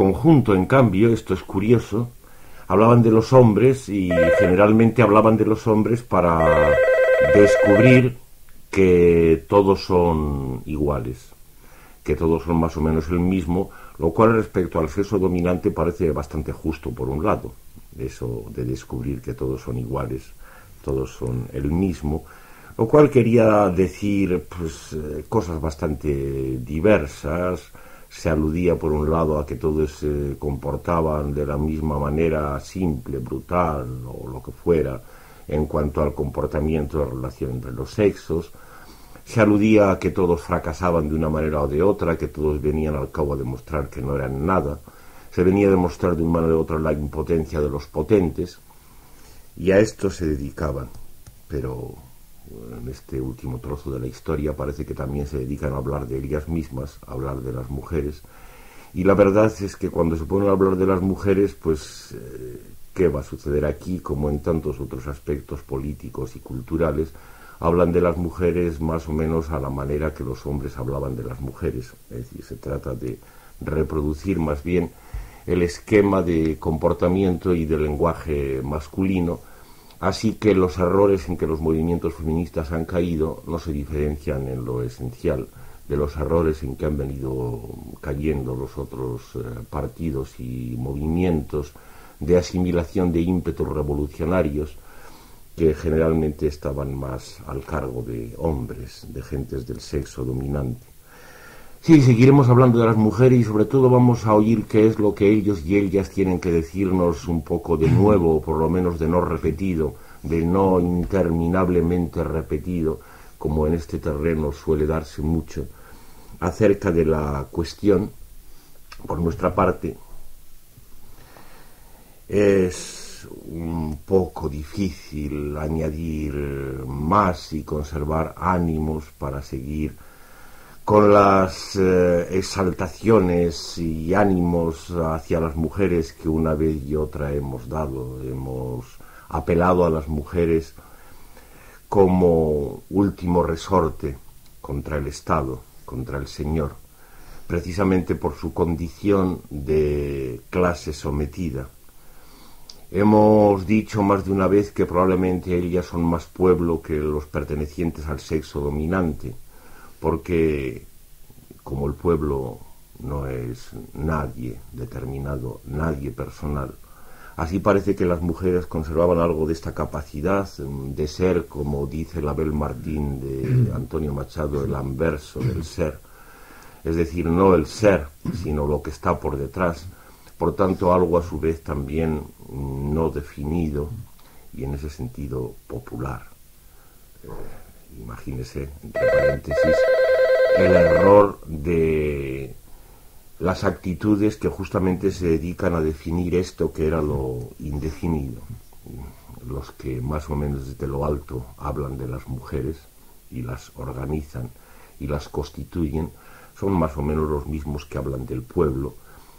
conjunto, en cambio, esto es curioso, hablaban de los hombres y generalmente hablaban de los hombres para descubrir que todos son iguales, que todos son más o menos el mismo, lo cual respecto al sexo dominante parece bastante justo por un lado, eso de descubrir que todos son iguales, todos son el mismo, lo cual quería decir pues cosas bastante diversas. Se aludía por un lado a que todos se comportaban de la misma manera simple, brutal o lo que fuera en cuanto al comportamiento de relación entre los sexos. Se aludía a que todos fracasaban de una manera o de otra, que todos venían al cabo a demostrar que no eran nada. Se venía a demostrar de una manera u otra la impotencia de los potentes, y a esto se dedicaban. Pero en este último trozo de la historia parece que también se dedican a hablar de ellas mismas, a hablar de las mujeres, y la verdad es que cuando se ponen a hablar de las mujeres, pues ¿qué va a suceder aquí? Como en tantos otros aspectos políticos y culturales, hablan de las mujeres más o menos a la manera que los hombres hablaban de las mujeres, es decir, se trata de reproducir más bien el esquema de comportamiento y de lenguaje masculino. Así que los errores en que los movimientos feministas han caído no se diferencian en lo esencial de los errores en que han venido cayendo los otros partidos y movimientos de asimilación de ímpetus revolucionarios que generalmente estaban más al cargo de hombres, de gentes del sexo dominante. Sí, seguiremos hablando de las mujeres y sobre todo vamos a oír qué es lo que ellos y ellas tienen que decirnos un poco de nuevo, o por lo menos de no repetido, de no interminablemente repetido, como en este terreno suele darse mucho, acerca de la cuestión. Por nuestra parte, es un poco difícil añadir más y conservar ánimos para seguir con las exaltaciones y ánimos hacia las mujeres que una vez y otra hemos dado. Hemos apelado a las mujeres como último resorte contra el Estado, contra el Señor, precisamente por su condición de clase sometida. Hemos dicho más de una vez que probablemente ellas son más pueblo que los pertenecientes al sexo dominante, porque como el pueblo no es nadie determinado, nadie personal, así parece que las mujeres conservaban algo de esta capacidad de ser, como dice la Abel Martín de Antonio Machado, el anverso del ser, es decir, no el ser, sino lo que está por detrás, por tanto algo a su vez también no definido y en ese sentido popular. Imagínese, entre paréntesis, el error de las actitudes que justamente se dedican a definir esto que era lo indefinido. Los que más o menos desde lo alto hablan de las mujeres y las organizan y las constituyen son más o menos los mismos que hablan del pueblo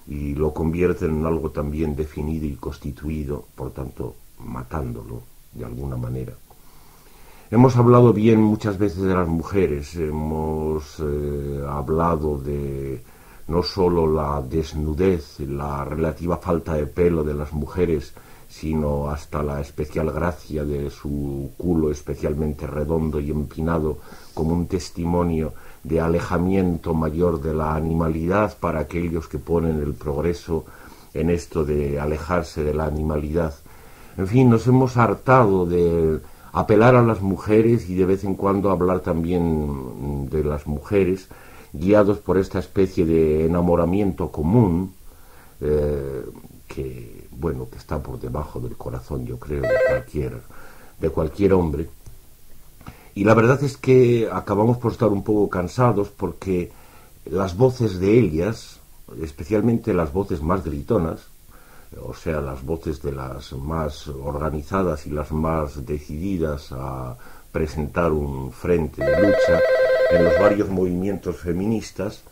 y lo convierten en algo también definido y constituido, por tanto matándolo de alguna manera. Hemos hablado bien muchas veces de las mujeres, hemos hablado de no solo la desnudez, la relativa falta de pelo de las mujeres, sino hasta la especial gracia de su culo especialmente redondo y empinado como un testimonio de alejamiento mayor de la animalidad para aquellos que ponen el progreso en esto de alejarse de la animalidad. En fin, nos hemos hartado de apelar a las mujeres y de vez en cuando hablar también de las mujeres, guiados por esta especie de enamoramiento común que está por debajo del corazón, yo creo, de cualquier hombre. Y la verdad es que acabamos por estar un poco cansados porque las voces de ellas, especialmente las voces más gritonas, o sea, las voces de las más organizadas y las más decididas a presentar un frente de lucha en los varios movimientos feministas,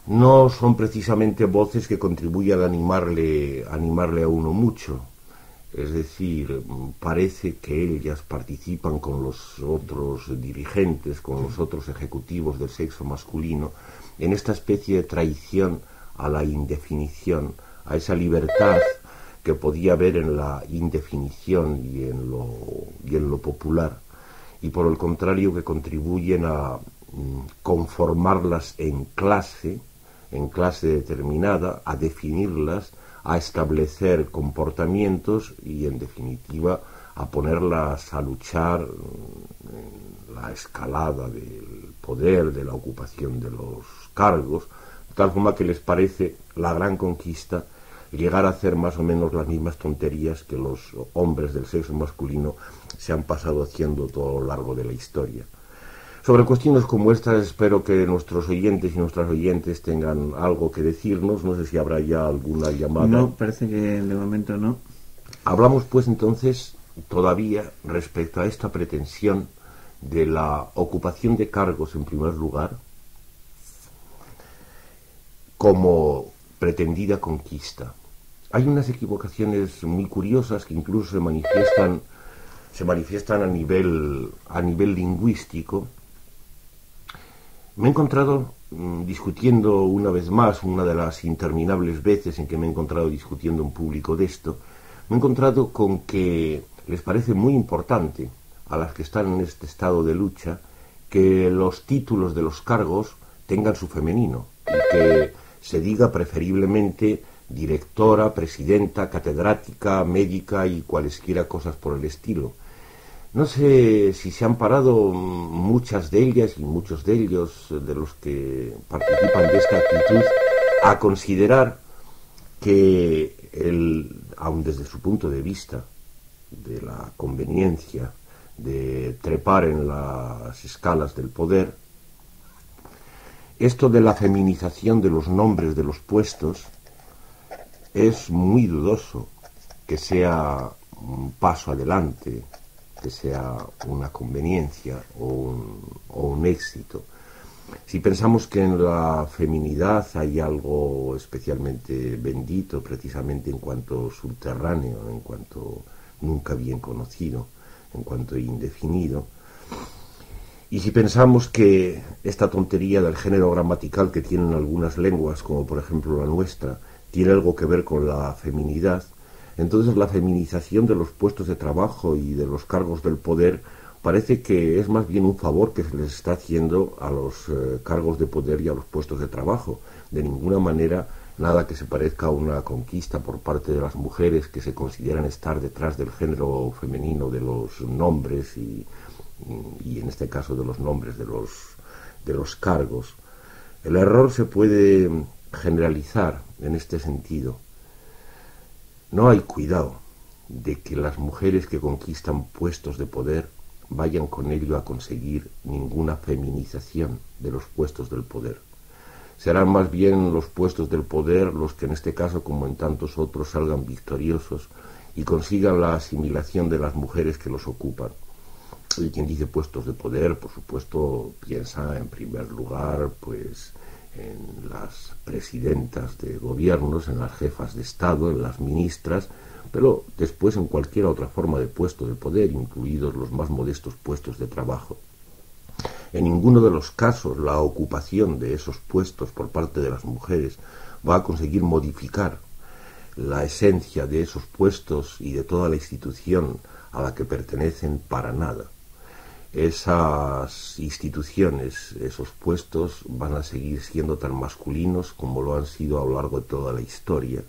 no son precisamente voces que contribuyan a animarle a uno mucho. Es decir, parece que ellas participan con los otros dirigentes, con los otros ejecutivos del sexo masculino, en esta especie de traición a la indefinición, a esa libertad que podía haber en la indefinición y en lo popular, y por el contrario que contribuyen a conformarlas en clase determinada, a definirlas, a establecer comportamientos y en definitiva a ponerlas a luchar en la escalada del poder, de la ocupación de los cargos, de tal forma que les parece la gran conquista llegar a hacer más o menos las mismas tonterías que los hombres del sexo masculino se han pasado haciendo todo lo largo de la historia. Sobre cuestiones como estas espero que nuestros oyentes y nuestras oyentes tengan algo que decirnos. No sé si habrá ya alguna llamada. No, parece que de momento no. Hablamos pues entonces todavía respecto a esta pretensión de la ocupación de cargos en primer lugar como pretendida conquista. Hay unas equivocaciones muy curiosas que incluso se manifiestan a nivel lingüístico. Me he encontrado discutiendo una vez más, una de las interminables veces en que me he encontrado discutiendo en público de esto, me he encontrado con que les parece muy importante a las que están en este estado de lucha que los títulos de los cargos tengan su femenino y que se diga preferiblemente directora, presidenta, catedrática, médica y cualesquiera cosas por el estilo. No sé si se han parado muchas de ellas y muchos de ellos, de los que participan de esta actitud, a considerar que aun desde su punto de vista de la conveniencia de trepar en las escalas del poder, esto de la feminización de los nombres de los puestos es muy dudoso que sea un paso adelante, que sea una conveniencia o un éxito. Si pensamos que en la feminidad hay algo especialmente bendito, precisamente en cuanto subterráneo, en cuanto nunca bien conocido, en cuanto indefinido, y si pensamos que esta tontería del género gramatical que tienen algunas lenguas, como por ejemplo la nuestra, tiene algo que ver con la feminidad, entonces la feminización de los puestos de trabajo y de los cargos del poder parece que es más bien un favor que se les está haciendo a los cargos de poder y a los puestos de trabajo. De ninguna manera nada que se parezca a una conquista por parte de las mujeres que se consideran estar detrás del género femenino, de los nombres y en este caso de los nombres de los cargos. El error se puede generalizar en este sentido. No hay cuidado de que las mujeres que conquistan puestos de poder vayan con ello a conseguir ninguna feminización de los puestos del poder. Serán más bien los puestos del poder los que en este caso, como en tantos otros, salgan victoriosos y consigan la asimilación de las mujeres que los ocupan. Y quien dice puestos de poder, por supuesto, piensa en primer lugar pues en las presidentas de gobiernos, en las jefas de Estado, en las ministras, pero después en cualquier otra forma de puesto de poder, incluidos los más modestos puestos de trabajo. En ninguno de los casos la ocupación de esos puestos por parte de las mujeres va a conseguir modificar la esencia de esos puestos y de toda la institución a la que pertenecen para nada. Esas instituciones, esos puestos van a seguir siendo tan masculinos como lo han sido a lo largo de toda la historia,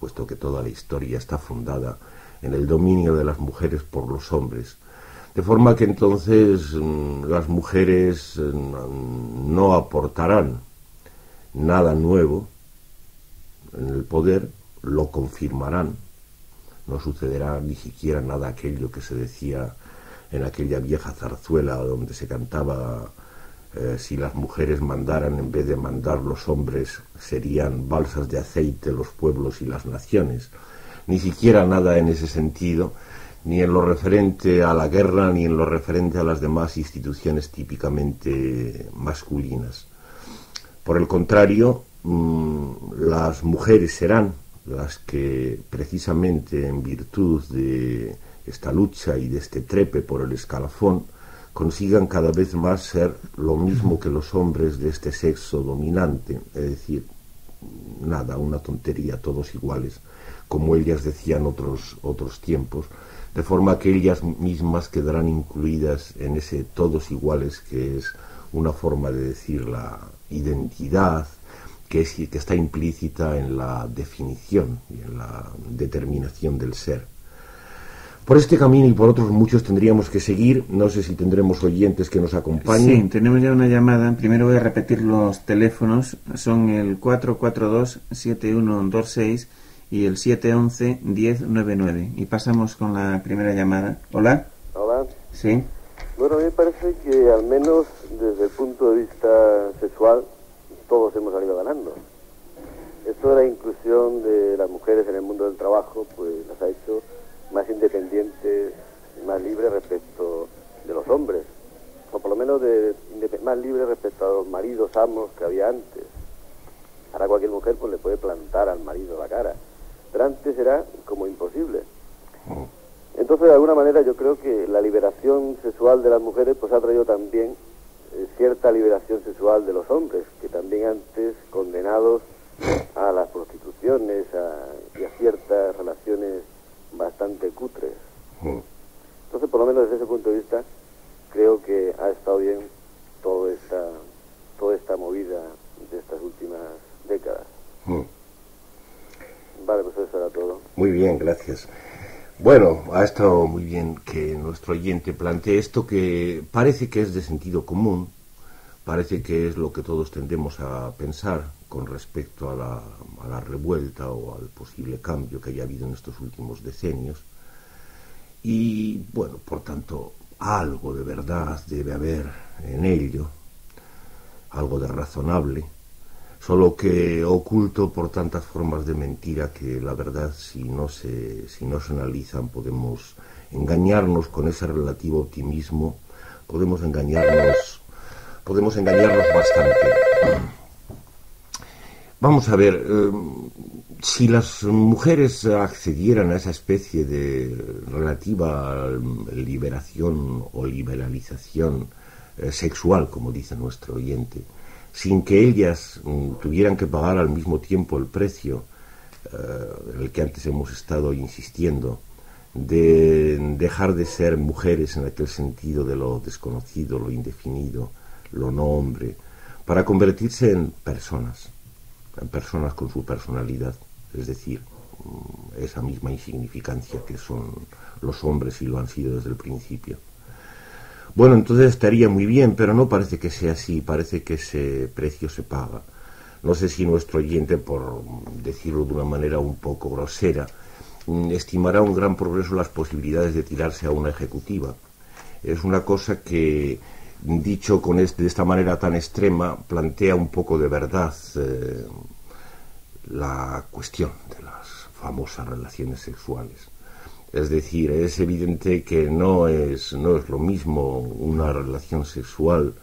puesto que toda la historia está fundada en el dominio de las mujeres por los hombres. De forma que entonces las mujeres no aportarán nada nuevo en el poder, lo confirmarán. No sucederá ni siquiera nada aquello que se decía en aquella vieja zarzuela donde se cantaba si las mujeres mandaran en vez de mandar los hombres serían balsas de aceite los pueblos y las naciones. Ni siquiera nada en ese sentido, ni en lo referente a la guerra ni en lo referente a las demás instituciones típicamente masculinas. Por el contrario, las mujeres serán las que precisamente en virtud de esta lucha y de este trepe por el escalafón consigan cada vez más ser lo mismo que los hombres de este sexo dominante, es decir, nada, una tontería, todos iguales, como ellas decían otros tiempos, de forma que ellas mismas quedarán incluidas en ese todos iguales, que es una forma de decir la identidad, que está implícita en la definición y en la determinación del ser. Por este camino y por otros muchos tendríamos que seguir. No sé si tendremos oyentes que nos acompañen. Sí, tenemos ya una llamada. Primero voy a repetir los teléfonos. Son el 442-7126 y el 711-1099. Y pasamos con la primera llamada. ¿Hola? Hola. Sí. Bueno, a mí me parece que al menos desde el punto de vista sexual todos hemos salido ganando. Esto de la inclusión de las mujeres en el mundo del trabajo pues las ha hecho más independientes y más libres respecto de los hombres, o por lo menos más libres respecto a los maridos amos que había antes. Ahora cualquier mujer pues le puede plantar al marido la cara, pero antes era como imposible. Entonces de alguna manera yo creo que la liberación sexual de las mujeres pues ha traído también cierta liberación sexual de los hombres, que también antes condenados a las prostituciones y a ciertas relaciones bastante cutres. Entonces, por lo menos desde ese punto de vista, creo que ha estado bien toda esta movida de estas últimas décadas. Vale, pues eso era todo. Muy bien, gracias. Bueno, ha estado muy bien que nuestro oyente plantee esto, que parece que es de sentido común, parece que es lo que todos tendemos a pensar con respecto a la revuelta o al posible cambio que haya habido en estos últimos decenios. Y, bueno, por tanto, algo de verdad debe haber en ello, algo de razonable, solo que oculto por tantas formas de mentira que la verdad, si no se analizan, podemos engañarnos con ese relativo optimismo, podemos engañarnos bastante. Vamos a ver, si las mujeres accedieran a esa especie de relativa liberación o liberalización sexual, como dice nuestro oyente, sin que ellas tuvieran que pagar al mismo tiempo el precio en el que antes hemos estado insistiendo, de dejar de ser mujeres en aquel sentido de lo desconocido, lo indefinido, lo no hombre, para convertirse en personas con su personalidad, es decir, esa misma insignificancia que son los hombres y lo han sido desde el principio. Bueno, entonces estaría muy bien, pero no parece que sea así, parece que ese precio se paga. No sé si nuestro oyente, por decirlo de una manera un poco grosera, estimará un gran progreso las posibilidades de tirarse a una ejecutiva. Es una cosa que, dicho de esta manera tan extrema, plantea un poco de verdad la cuestión de las famosas relaciones sexuales. Es decir, es evidente que no es lo mismo una relación sexual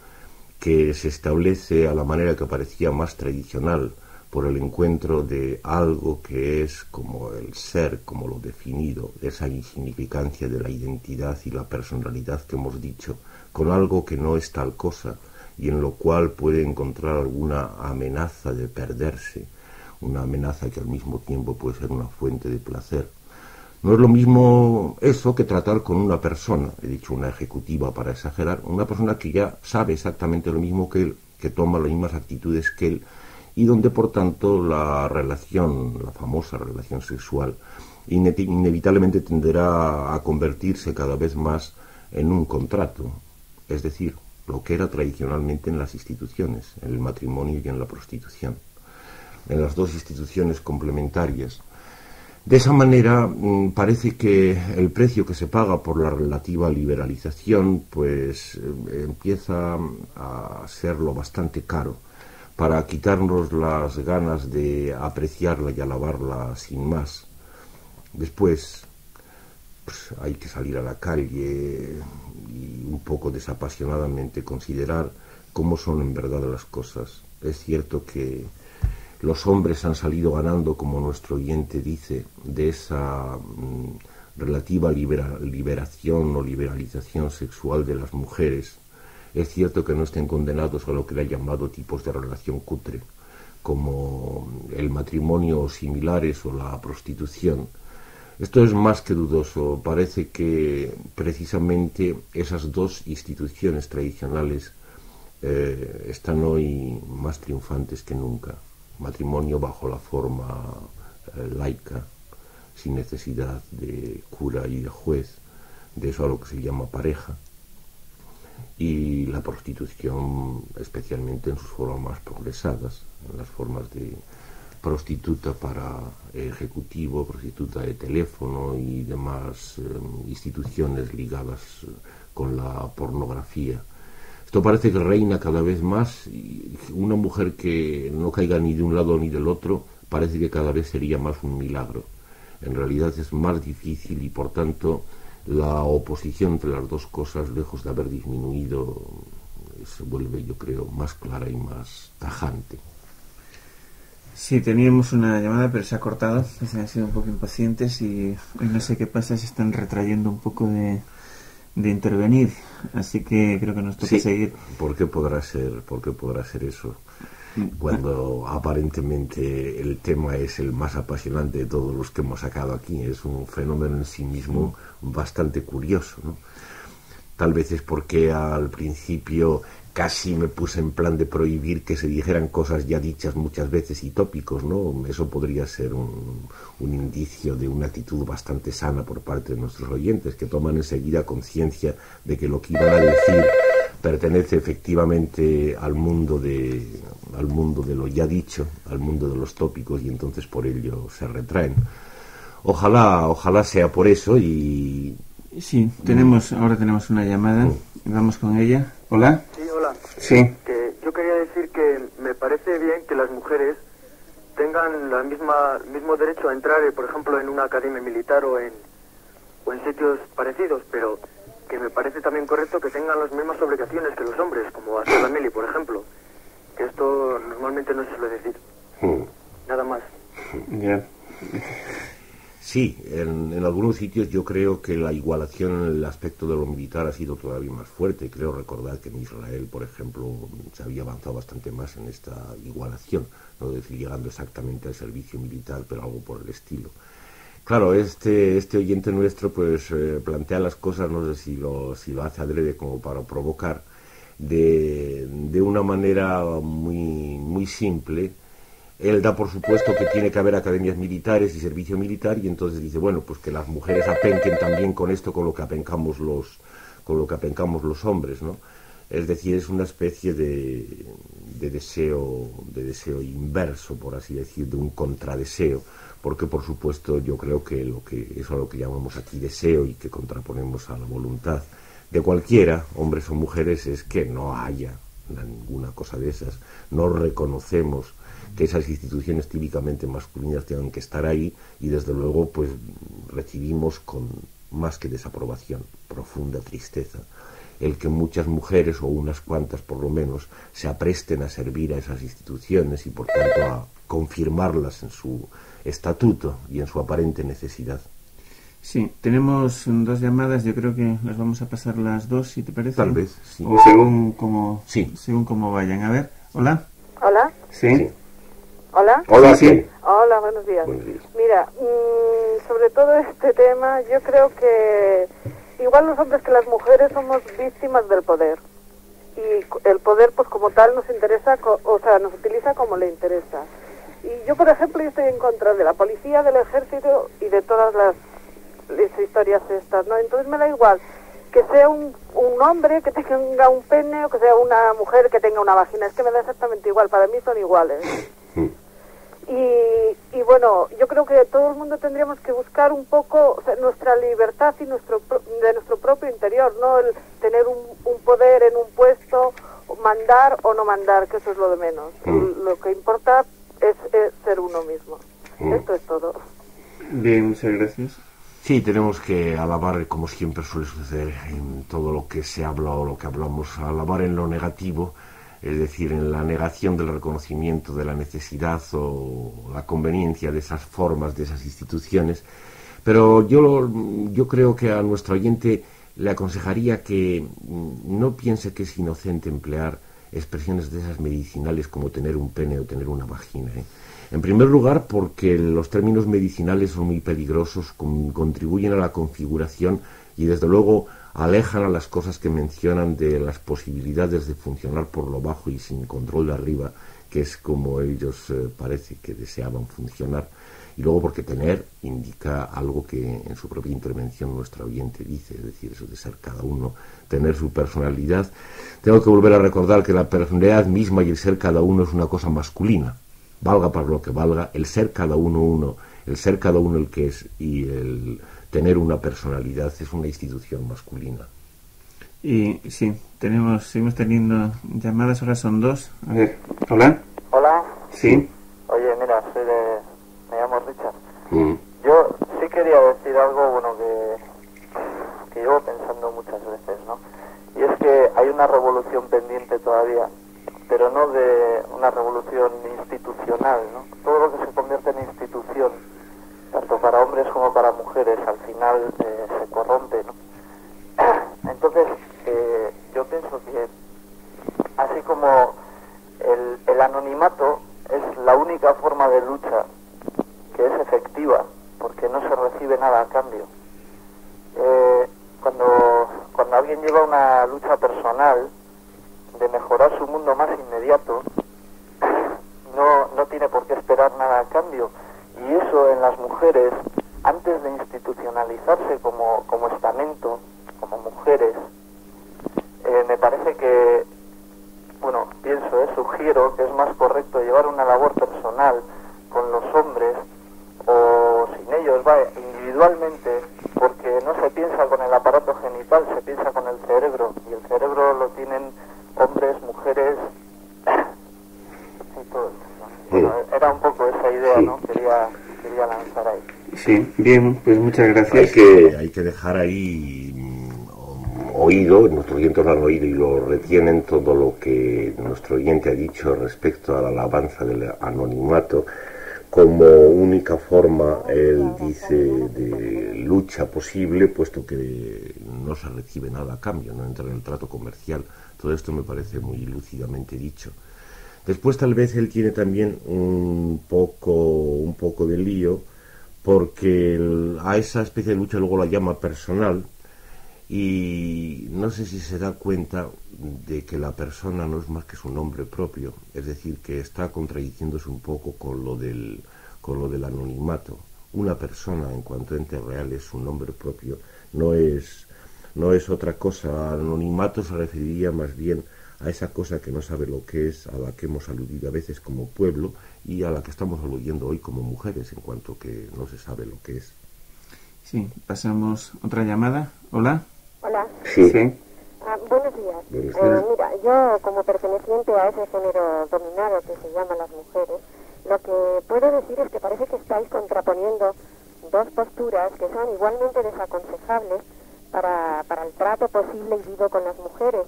que se establece a la manera que parecía más tradicional, por el encuentro de algo que es como el ser, como lo definido, esa insignificancia de la identidad y la personalidad que hemos dicho, con algo que no es tal cosa y en lo cual puede encontrar alguna amenaza de perderse, una amenaza que al mismo tiempo puede ser una fuente de placer. No es lo mismo eso que tratar con una persona, he dicho una ejecutiva para exagerar, una persona que ya sabe exactamente lo mismo que él, que toma las mismas actitudes que él, y donde por tanto la famosa relación sexual, inevitablemente tenderá a convertirse cada vez más en un contrato, es decir, lo que era tradicionalmente en las instituciones, en el matrimonio y en la prostitución, en las dos instituciones complementarias. De esa manera parece que el precio que se paga por la relativa liberalización pues empieza a serlo bastante caro, para quitarnos las ganas de apreciarla y alabarla sin más. Después pues, hay que salir a la calle y un poco desapasionadamente considerar cómo son en verdad las cosas. Es cierto que los hombres han salido ganando, como nuestro oyente dice, de esa relativa liberación o liberalización sexual de las mujeres. Es cierto que no estén condenados a lo que le ha llamado tipos de relación cutre, como el matrimonio o similares o la prostitución. Esto es más que dudoso. Parece que precisamente esas dos instituciones tradicionales están hoy más triunfantes que nunca. Matrimonio bajo la forma laica, sin necesidad de cura y de juez, de eso a lo que se llama pareja, y la prostitución especialmente en sus formas más progresadas, en las formas de prostituta para ejecutivo, prostituta de teléfono y demás instituciones ligadas con la pornografía. Esto parece que reina cada vez más, y una mujer que no caiga ni de un lado ni del otro parece que cada vez sería más un milagro. En realidad es más difícil y por tanto la oposición entre las dos cosas, lejos de haber disminuido, se vuelve, yo creo, más clara y más tajante. Sí, teníamos una llamada, pero se ha cortado. Han sido un poco impacientes y hoy no sé qué pasa, se están retrayendo un poco de intervenir. Así que creo que nos toca seguir. ¿Por qué podrá ser eso? Cuando aparentemente el tema es el más apasionante de todos los que hemos sacado aquí. Es un fenómeno en sí mismo bastante curioso, ¿no? Tal vez es porque al principio casi me puse en plan de prohibir que se dijeran cosas ya dichas muchas veces y tópicos, ¿no? Eso podría ser un indicio de una actitud bastante sana por parte de nuestros oyentes, que toman enseguida conciencia de que lo que iban a decir pertenece efectivamente al mundo de lo ya dicho, al mundo de los tópicos, y entonces por ello se retraen. Ojalá sea por eso. Y sí, ahora tenemos una llamada. Vamos con ella. Hola. Sí, hola. Sí. Que yo quería decir que me parece bien que las mujeres tengan el mismo derecho a entrar, por ejemplo, en una academia militar o en sitios parecidos, pero que me parece también correcto que tengan las mismas obligaciones que los hombres, como hacer la mili, por ejemplo. Que esto normalmente no se suele decir. Nada más. Ya. Sí, en algunos sitios yo creo que la igualación en el aspecto de lo militar ha sido todavía más fuerte. Creo recordar que en Israel, por ejemplo, se había avanzado bastante más en esta igualación, no decir llegando exactamente al servicio militar, pero algo por el estilo. Claro, este oyente nuestro pues plantea las cosas, no sé si lo hace adrede como para provocar, de una manera muy simple. Él da por supuesto que tiene que haber academias militares y servicio militar, y entonces dice, bueno, pues que las mujeres apenquen también con esto, con lo que apencamos los hombres, ¿no? Es decir, es una especie de deseo inverso, por así decir, de un contradeseo, porque por supuesto yo creo que eso a lo que llamamos aquí deseo y que contraponemos a la voluntad de cualquiera, hombres o mujeres, es que no haya ninguna cosa de esas. No reconocemos que esas instituciones típicamente masculinas tengan que estar ahí, y desde luego pues recibimos con más que desaprobación, profunda tristeza, el que muchas mujeres, o unas cuantas por lo menos, se apresten a servir a esas instituciones y por tanto a confirmarlas en su estatuto y en su aparente necesidad. Sí, tenemos dos llamadas, yo creo que las vamos a pasar las dos, si te parece. Tal vez, sí. O según como vayan. A ver, hola. Hola. Sí. Hola. Hola, sí. Hola, buenos días. Buenos días. Mira, sobre todo este tema, yo creo que igual los hombres que las mujeres somos víctimas del poder. Y el poder, pues como tal, nos interesa, nos utiliza como le interesa. Y yo, por ejemplo, yo estoy en contra de la policía, del ejército y de todas las historias estas, ¿no? Entonces me da igual que sea un hombre que tenga un pene o que sea una mujer que tenga una vagina. Es que me da exactamente igual, para mí son iguales. Y bueno, yo creo que todo el mundo tendríamos que buscar un poco, o sea, nuestra libertad y de nuestro propio interior, no el tener un poder en un puesto, mandar o no mandar, que eso es lo de menos. Lo que importa es ser uno mismo. Esto es todo. Bien, muchas gracias. Sí, tenemos que alabar, como siempre suele suceder en todo lo que se habla o lo que hablamos, alabar en lo negativo, es decir, en la negación del reconocimiento de la necesidad o la conveniencia de esas formas, de esas instituciones. Pero yo creo que a nuestro oyente le aconsejaría que no piense que es inocente emplear expresiones de esas medicinales como tener un pene o tener una vagina. En primer lugar, porque los términos medicinales son muy peligrosos, contribuyen a la configuración y desde luego alejan a las cosas que mencionan de las posibilidades de funcionar por lo bajo y sin control de arriba, que es como ellos parece que deseaban funcionar. Y luego porque tener indica algo que en su propia intervención nuestra oyente dice, es decir, eso de ser cada uno, tener su personalidad. Tengo que volver a recordar que la personalidad misma y el ser cada uno es una cosa masculina, valga para lo que valga, el ser cada uno, el ser cada uno el que es, y el tener una personalidad es una institución masculina. Y sí, seguimos teniendo llamadas, ahora son 2. A ver, ¿hola? Hola. Sí. Oye, mira, me llamo Richard. Yo sí quería decir algo, bueno, que llevo pensando muchas veces, ¿no? Y es que hay una revolución pendiente todavía, pero no de una revolución institucional, ¿no? Todo lo que se convierte en institución, tanto para hombres como para mujeres, al final se corrompe, ¿no? Entonces, yo pienso que así como el anonimato es la única forma de lucha que es efectiva, porque no se recibe nada a cambio. Cuando alguien lleva una lucha personal de mejorar su mundo más inmediato, no tiene por qué esperar nada a cambio. Y eso en las mujeres, antes de institucionalizarse como estamento, como mujeres, me parece que, bueno, sugiero que es más correcto llevar una labor personal con los hombres o sin ellos, individualmente, porque no se piensa con el aparato genital, se piensa con el cerebro, y el cerebro lo tienen hombres, mujeres y todo eso. Bueno, era un poco esa idea, sí, ¿no? Quería lanzar ahí. Sí, bien, pues muchas gracias. Hay que dejar ahí oído, nuestros oyentes lo han oído y lo retienen, todo lo que nuestro oyente ha dicho respecto a la alabanza del anonimato como única forma, él dice, de lucha posible, puesto que no se recibe nada a cambio, no entra en el trato comercial. Todo esto me parece muy lúcidamente dicho. Después tal vez él tiene también un poco de lío, porque a esa especie de lucha luego la llama personal, y no sé si se da cuenta de que la persona no es más que su nombre propio, es decir, que está contradiciéndose un poco con lo del anonimato. Una persona, en cuanto a ente real, es su nombre propio, no es otra cosa. Anonimato se referiría más bien a esa cosa que no sabe lo que es, a la que hemos aludido a veces como pueblo y a la que estamos aludiendo hoy como mujeres, en cuanto que no se sabe lo que es. Sí, pasamos otra llamada. Hola. Hola. Sí. Buenos días. Mira, yo como perteneciente a ese género dominado que se llama las mujeres, lo que puedo decir es que parece que estáis contraponiendo dos posturas que son igualmente desaconsejables para el trato posible y vivo con las mujeres.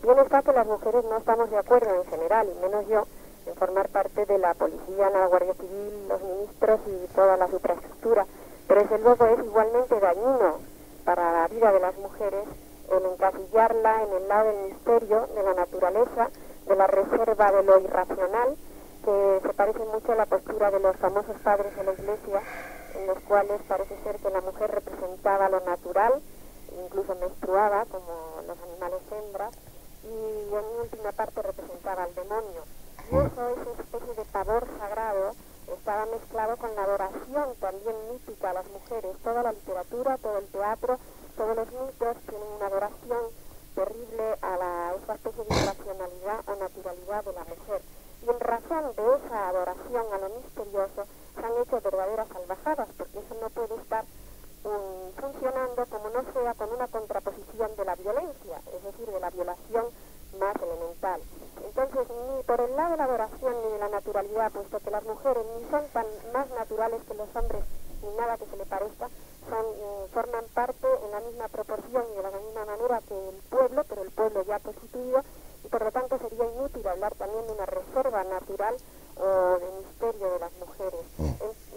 Bien está que las mujeres no estamos de acuerdo en general, y menos yo, en formar parte de la policía, la Guardia Civil, los ministros y toda la superestructura, pero desde luego es igualmente dañino para la vida de las mujeres el encasillarla en el lado del misterio, de la naturaleza, de la reserva de lo irracional, que se parece mucho a la postura de los famosos padres de la Iglesia, en los cuales parece ser que la mujer representaba lo natural, incluso menstruaba como los animales hembras, y en última parte representaba al demonio. Y eso, esa especie de pavor sagrado, estaba mezclado con la adoración también mítica a las mujeres. Toda la literatura, todo el teatro, todos los mitos tienen una adoración terrible a esa especie de irracionalidad o naturalidad de la mujer. Y en razón de esa adoración a lo misterioso se han hecho verdaderas salvajadas, porque eso no puede estar funcionando como no sea con una contraposición de la violencia, es decir, de la violación más elemental. Entonces, ni por el lado de la adoración ni de la naturalidad, puesto que las mujeres ni son tan más naturales que los hombres, ni nada que se le parezca, forman parte en la misma proporción y de la misma manera que el pueblo, pero el pueblo ya constituido, y por lo tanto sería inútil hablar también de una reserva natural o de misterio de las mujeres.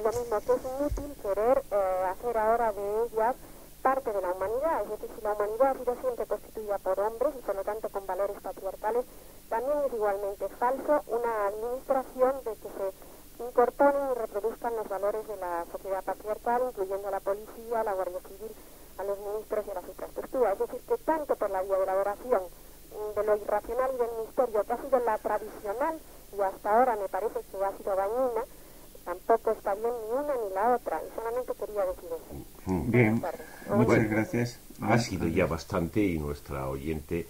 Lo mismo que es inútil querer hacer ahora de ellas parte de la humanidad, es decir, si la humanidad ha sido siempre constituida por hombres y por lo tanto con valores patriarcales, también es igualmente falso una administración de que se incorporen y reproduzcan los valores de la sociedad patriarcal, incluyendo a la policía, a la Guardia Civil, a los ministros y a las infraestructuras. Es decir, que tanto por la vía de la adoración de lo irracional y del misterio, que ha sido la tradicional y hasta ahora me parece que ha sido dañina, tampoco está bien ni una ni la otra, y solamente quería decir eso. Bien, muchas gracias. Ha sido ya bastante, y nuestra oyente,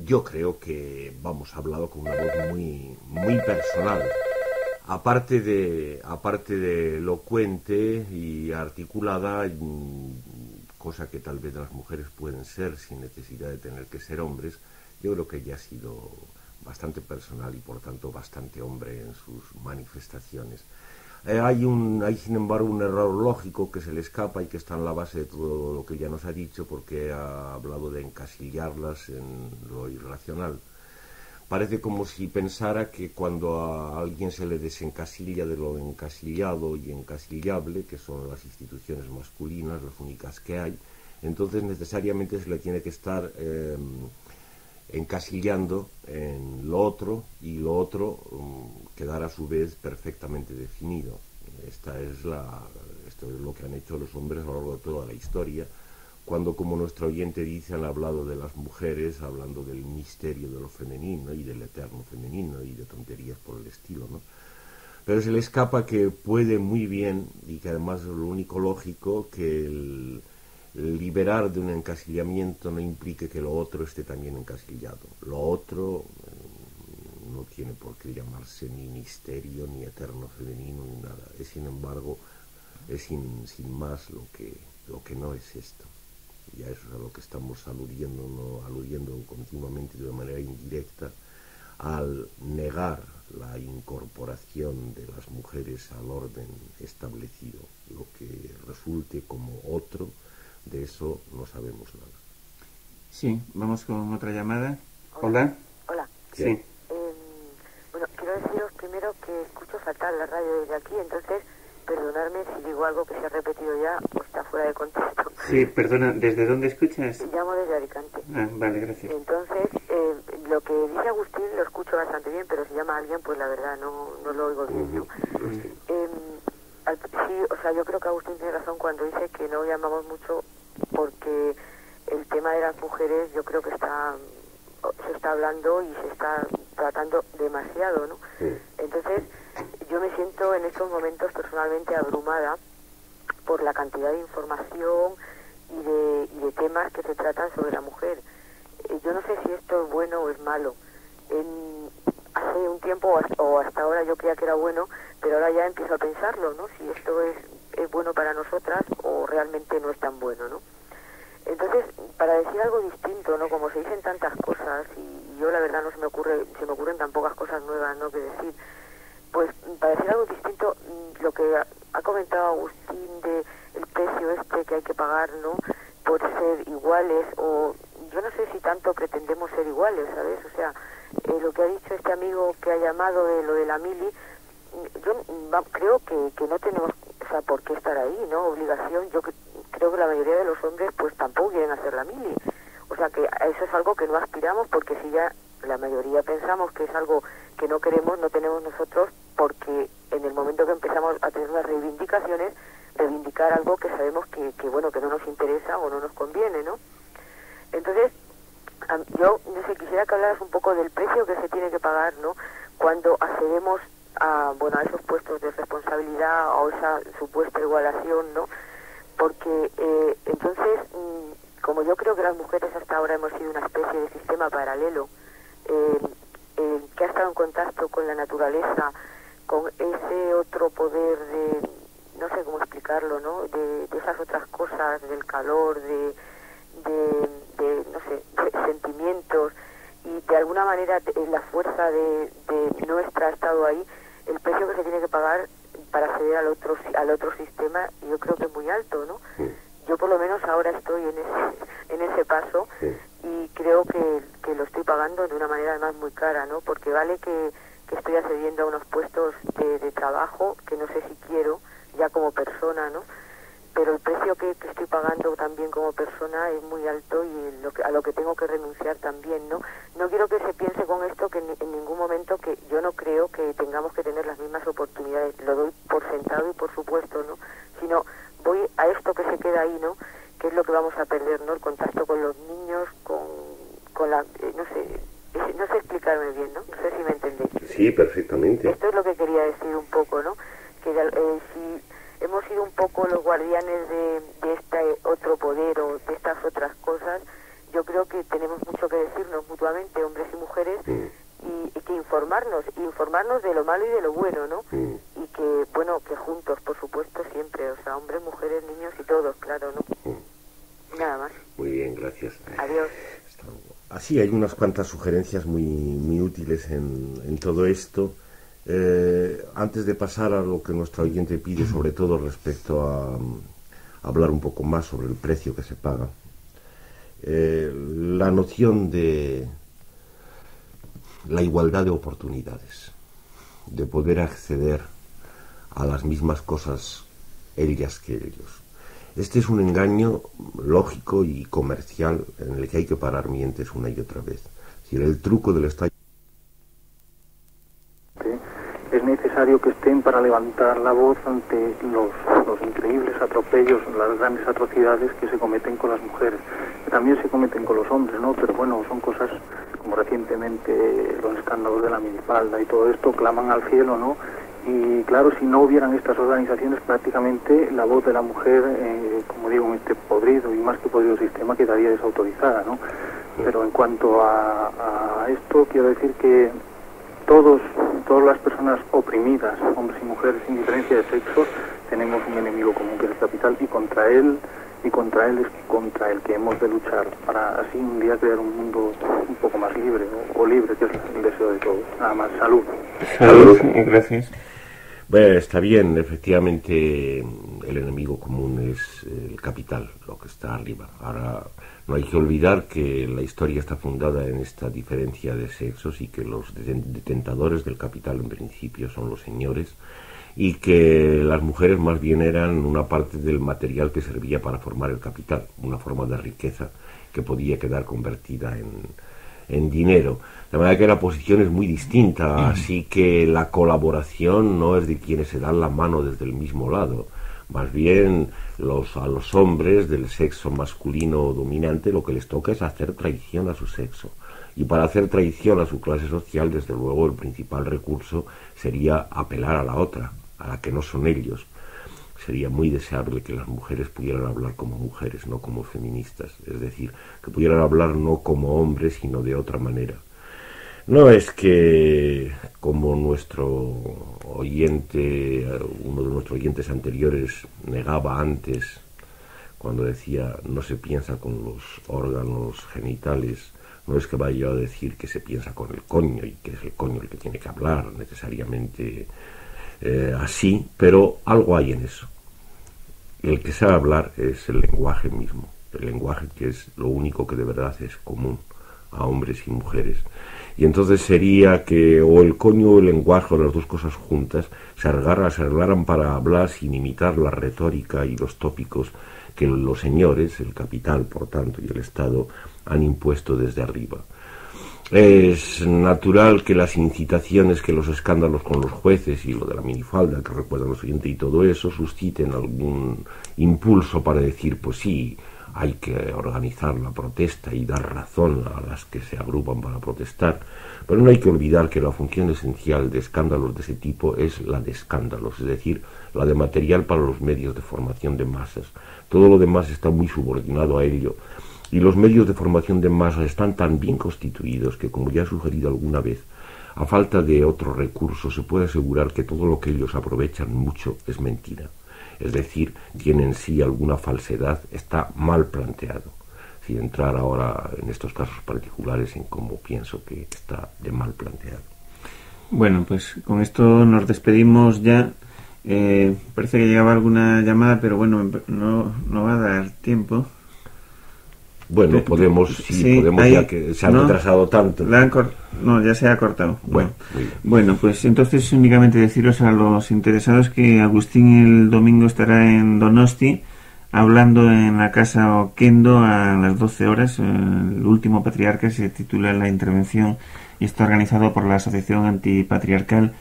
yo creo que ha hablado con una voz muy, muy personal. Aparte de elocuente y articulada, cosa que tal vez las mujeres pueden ser sin necesidad de tener que ser hombres, yo creo que ella ha sido bastante personal y por tanto bastante hombre en sus manifestaciones. Hay sin embargo un error lógico que se le escapa y que está en la base de todo lo que ella nos ha dicho, porque ha hablado de encasillarlas en lo irracional. Parece como si pensara que cuando a alguien se le desencasilla de lo encasillado y encasillable, que son las instituciones masculinas, las únicas que hay, entonces necesariamente se le tiene que estar encasillando en lo otro, y lo otro quedar a su vez perfectamente definido. Esto es lo que han hecho los hombres a lo largo de toda la historia, cuando, como nuestro oyente dice, han hablado de las mujeres, hablando del misterio de lo femenino y del eterno femenino y de tonterías por el estilo, ¿no? Pero se le escapa que puede muy bien, y que además es lo único lógico, que el liberar de un encasillamiento no implique que lo otro esté también encasillado. Lo otro no tiene por qué llamarse ni misterio, ni eterno femenino, ni nada. Es, sin embargo, es sin más lo que no es esto. Y a eso es a lo que estamos aludiendo continuamente de manera indirecta, al negar la incorporación de las mujeres al orden establecido. Lo que resulte como otro, de eso no sabemos nada. Sí, vamos con otra llamada. Hola. Hola. Sí. Bueno, quiero deciros primero que escucho fatal la radio desde aquí, entonces perdonadme si digo algo que se ha repetido ya o está fuera de contexto. Sí, perdona, ¿desde dónde escuchas? Llamo desde Alicante. Ah, vale, gracias. Entonces, lo que dice Agustín lo escucho bastante bien, pero si llama a alguien, pues la verdad no lo oigo bien, ¿no? Sí, o sea, yo creo que Agustín tiene razón cuando dice que no llamamos mucho porque el tema de las mujeres yo creo que se está hablando y se está tratando demasiado, ¿no? Sí. Entonces, yo me siento en estos momentos personalmente abrumada por la cantidad de información y de temas que se tratan sobre la mujer. Yo no sé si esto es bueno o es malo. Hace un tiempo o hasta ahora yo creía que era bueno, pero ahora ya empiezo a pensarlo, ¿no? Si esto es bueno para nosotras o realmente no es tan bueno, ¿no? Entonces, para decir algo distinto, ¿no? Como se dicen tantas cosas y yo la verdad no se me ocurren tan pocas cosas nuevas, ¿no? Que decir, pues para decir algo distinto, lo que ha comentado Agustín de el precio que hay que pagar, ¿no? Por ser iguales, o yo no sé si tanto pretendemos ser iguales, ¿sabes? O sea, lo que ha dicho este amigo que ha llamado de lo de la mili, yo creo que no tenemos, o sea, por qué estar ahí, ¿no? Obligación. Yo creo que la mayoría de los hombres pues tampoco quieren hacer la mili. O sea, que eso es algo que no aspiramos, porque si ya la mayoría pensamos que es algo que no queremos, no tenemos nosotros, porque en el momento que empezamos a tener las reivindicaciones, reivindicar algo que sabemos que bueno, que no nos interesa o no nos conviene, ¿no? Entonces, yo no sé, quisiera que hablaras un poco del precio que se tiene que pagar, ¿no? Cuando accedemos a esos puestos de responsabilidad o esa supuesta igualación, ¿no? Porque entonces, como yo creo que las mujeres hasta ahora hemos sido una especie de sistema paralelo, que ha estado en contacto con la naturaleza, con ese otro poder de, no sé cómo explicarlo, ¿no? De esas otras cosas, del calor, de no sé, de sentimientos, y de alguna manera la fuerza de nuestra ha estado ahí. El precio que se tiene que pagar para acceder al otro sistema, yo creo que es muy alto, ¿no? Sí. Yo por lo menos ahora estoy en ese paso, sí, y creo que lo estoy pagando de una manera además muy cara, ¿no? Porque vale que estoy accediendo a unos puestos de trabajo que no sé si quiero ya como persona, ¿no? Pero el precio que estoy pagando también como persona es muy alto, y a lo que tengo que renunciar también, ¿no? por supuesto, ¿no? Sino voy a esto que se queda ahí, ¿no? Que es lo que vamos a perder, ¿no? El contacto con los niños, con la... no sé explicarme bien, ¿no? No sé si me entendéis. Sí, perfectamente. Esto es lo que quería decir un poco, ¿no? Que si hemos sido un poco los guardianes de este otro poder o de estas otras cosas, yo creo que tenemos mucho que decirnos mutuamente, hombres y mujeres, y que informarnos de lo malo y de lo bueno, ¿no? Y que, bueno, que juntos, por supuesto, siempre, o sea, hombres, mujeres, niños y todos, claro, ¿no? Nada más. Muy bien, gracias. Adiós. Así hay unas cuantas sugerencias muy útiles en todo esto. Antes de pasar a lo que nuestro oyente pide, sobre todo respecto a hablar un poco más sobre el precio que se paga, la noción de la igualdad de oportunidades, de poder acceder a las mismas cosas ellas que ellos. Este es un engaño lógico y comercial en el que hay que parar mientes una y otra vez. Es decir, el truco del Estado... Es necesario que estén para levantar la voz ante los increíbles atropellos, las grandes atrocidades que se cometen con las mujeres. También se cometen con los hombres, ¿no? Pero bueno, son cosas como recientemente los escándalos de la minifalda y todo esto claman al cielo, ¿no? Y claro, si no hubieran estas organizaciones, prácticamente la voz de la mujer, como digo, en este podrido y más que podrido sistema, quedaría desautorizada, ¿no? Pero en cuanto a esto, quiero decir que todas las personas oprimidas, hombres y mujeres, sin diferencia de sexo, tenemos un enemigo común que es el capital, y contra él es contra el que hemos de luchar para así un día crear un mundo un poco más libre, o libre, que es el deseo de todos. Nada más, salud. Salud, gracias. Bueno, está bien, efectivamente el enemigo común es el capital, lo que está arriba. Ahora, no hay que olvidar que la historia está fundada en esta diferencia de sexos y que los detentadores del capital en principio son los señores, y que las mujeres más bien eran una parte del material que servía para formar el capital, una forma de riqueza que podía quedar convertida en dinero. De manera que la posición es muy distinta, así que la colaboración no es de quienes se dan la mano desde el mismo lado. Más bien a los hombres del sexo masculino dominante lo que les toca es hacer traición a su sexo. Y para hacer traición a su clase social, desde luego, el principal recurso sería apelar a la otra, a la que no son ellos. Sería muy deseable que las mujeres pudieran hablar como mujeres, no como feministas. Es decir, que pudieran hablar no como hombres, sino de otra manera. No es que, como nuestro oyente, uno de nuestros oyentes anteriores negaba antes, cuando decía no se piensa con los órganos genitales, no es que vaya a decir que se piensa con el coño y que es el coño el que tiene que hablar necesariamente así, pero algo hay en eso. El que sabe hablar es el lenguaje mismo, el lenguaje que es lo único que de verdad es común a hombres y mujeres. Y entonces sería que o el coño o el lenguaje, o las dos cosas juntas, se arreglaran para hablar sin imitar la retórica y los tópicos que los señores, el capital, por tanto, y el Estado han impuesto desde arriba. Es natural que las incitaciones, que los escándalos con los jueces y lo de la minifalda, que recuerdan los oyentes, y todo eso, susciten algún impulso para decir, pues sí, hay que organizar la protesta y dar razón a las que se agrupan para protestar, pero no hay que olvidar que la función esencial de escándalos de ese tipo es la de escándalos, es decir, la de material para los medios de formación de masas. Todo lo demás está muy subordinado a ello, y los medios de formación de masas están tan bien constituidos que, como ya he sugerido alguna vez, a falta de otro recurso se puede asegurar que todo lo que ellos aprovechan mucho es mentira. Es decir, tiene en sí alguna falsedad, está mal planteado. Sin entrar ahora en estos casos particulares en cómo pienso que está de mal planteado. Bueno, pues con esto nos despedimos ya. Parece que llegaba alguna llamada, pero bueno, no va a dar tiempo. Bueno, podemos, ahí, ya que se han retrasado tanto. No, ya se ha cortado. Bueno, pues entonces únicamente deciros a los interesados que Agustín el domingo estará en Donosti hablando en la Casa Oquendo a las 12 horas. El último patriarca se titula La intervención y está organizado por la Asociación Antipatriarcal.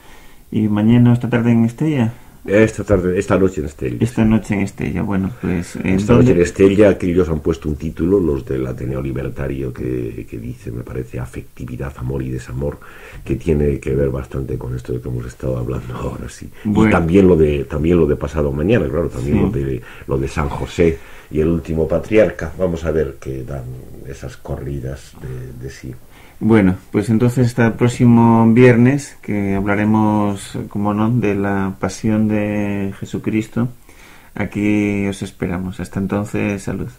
Y mañana esta tarde en Estella. Esta noche en Estella. Esta noche en Estella, bueno, pues... Esta noche en Estella, que ellos han puesto un título, los del Ateneo Libertario, que dice, me parece, afectividad, amor y desamor, que tiene que ver bastante con esto de que hemos estado hablando ahora, sí. Bueno. Y también lo de pasado mañana, claro, también sí. lo de San José y el último patriarca. Vamos a ver qué dan esas corridas de sí. Bueno, pues entonces hasta el próximo viernes, que hablaremos, como no, de la pasión de Jesucristo. Aquí os esperamos. Hasta entonces, salud.